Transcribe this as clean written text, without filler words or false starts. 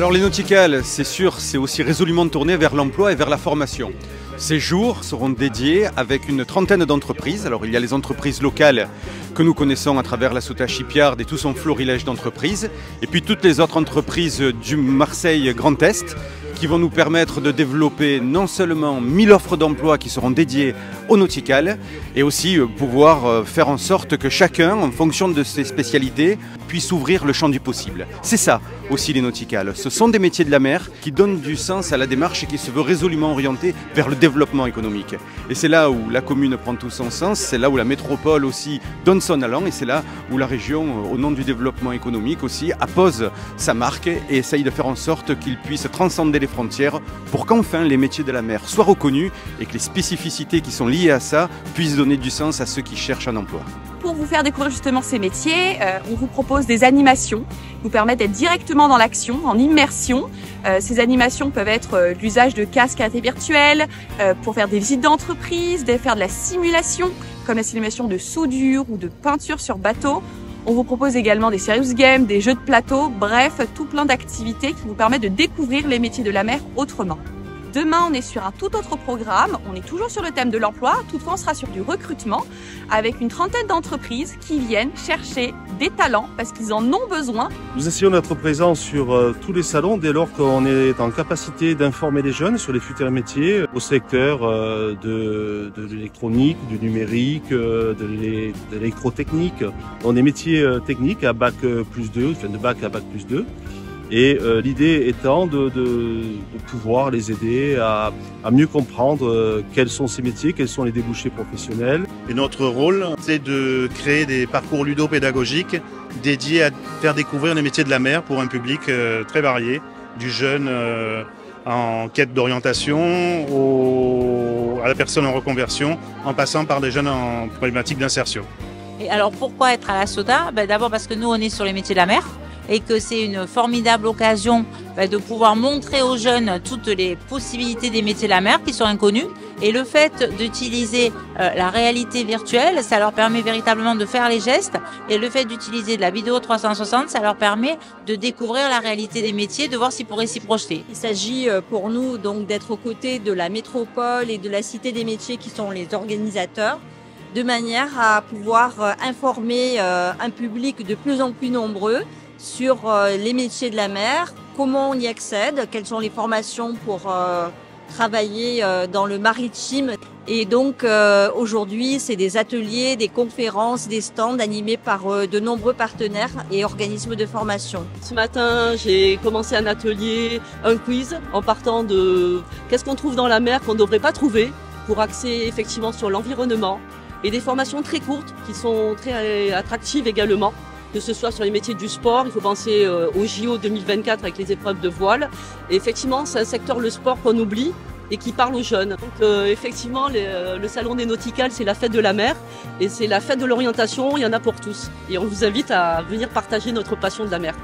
Alors les nauticales, c'est sûr, c'est aussi résolument tourné vers l'emploi et vers la formation. Ces jours seront dédiés avec une trentaine d'entreprises. Alors il y a les entreprises locales que nous connaissons à travers la Cota Shipyard et tout son florilège d'entreprises. Et puis toutes les autres entreprises du Marseille Grand Est qui vont nous permettre de développer non seulement 1000 offres d'emploi qui seront dédiées aux nauticales et aussi pouvoir faire en sorte que chacun, en fonction de ses spécialités, puisse ouvrir le champ du possible. C'est ça aussi les nauticales. Ce sont des métiers de la mer qui donnent du sens à la démarche et qui se veut résolument orientée vers le développement économique. Et c'est là où la commune prend tout son sens, c'est là où la métropole aussi donne son allant et c'est là où la région, au nom du développement économique aussi, appose sa marque et essaye de faire en sorte qu'il puisse transcender les frontières pour qu'enfin les métiers de la mer soient reconnus et que les spécificités qui sont liées à ça puissent donner du sens à ceux qui cherchent un emploi. Pour vous faire découvrir justement ces métiers, on vous propose des animations qui vous permettent d'être directement dans l'action, en immersion. Ces animations peuvent être l'usage de casques à réalité virtuelle, pour faire des visites d'entreprise, faire de la simulation, comme la simulation de soudure ou de peinture sur bateau. On vous propose également des serious games, des jeux de plateau, bref, tout plein d'activités qui vous permettent de découvrir les métiers de la mer autrement. Demain, on est sur un tout autre programme. On est toujours sur le thème de l'emploi. Toutefois, on sera sur du recrutement avec une trentaine d'entreprises qui viennent chercher des talents parce qu'ils en ont besoin. Nous essayons d'être présents sur tous les salons dès lors qu'on est en capacité d'informer les jeunes sur les futurs métiers au secteur de l'électronique, du numérique, de l'électrotechnique. On est métiers techniques à bac plus 2, enfin de bac à bac plus 2. Et l'idée étant de pouvoir les aider à mieux comprendre quels sont ces métiers, quels sont les débouchés professionnels. Et notre rôle, c'est de créer des parcours ludopédagogiques dédiés à faire découvrir les métiers de la mer pour un public très varié, du jeune en quête d'orientation à la personne en reconversion, en passant par des jeunes en problématique d'insertion. Et alors pourquoi être à la SOTA? D'abord parce que nous on est sur les métiers de la mer et que c'est une formidable occasion de pouvoir montrer aux jeunes toutes les possibilités des métiers de la mer qui sont inconnus. Et le fait d'utiliser la réalité virtuelle, ça leur permet véritablement de faire les gestes. Et le fait d'utiliser de la vidéo 360, ça leur permet de découvrir la réalité des métiers, de voir s'ils pourraient s'y projeter. Il s'agit pour nous donc d'être aux côtés de la métropole et de la Cité des métiers qui sont les organisateurs, de manière à pouvoir informer un public de plus en plus nombreux sur les métiers de la mer, comment on y accède, quelles sont les formations pour travailler dans le maritime. Et donc aujourd'hui, c'est des ateliers, des conférences, des stands animés par de nombreux partenaires et organismes de formation. Ce matin, j'ai commencé un atelier, un quiz, en partant de qu'est-ce qu'on trouve dans la mer qu'on ne devrait pas trouver pour axer effectivement sur l'environnement. Et des formations très courtes qui sont très attractives également. Que ce soit sur les métiers du sport, il faut penser au JO 2024 avec les épreuves de voile. Et effectivement, c'est un secteur, le sport, qu'on oublie et qui parle aux jeunes. Donc effectivement, le salon des nauticales, c'est la fête de la mer et c'est la fête de l'orientation, il y en a pour tous. Et on vous invite à venir partager notre passion de la mer.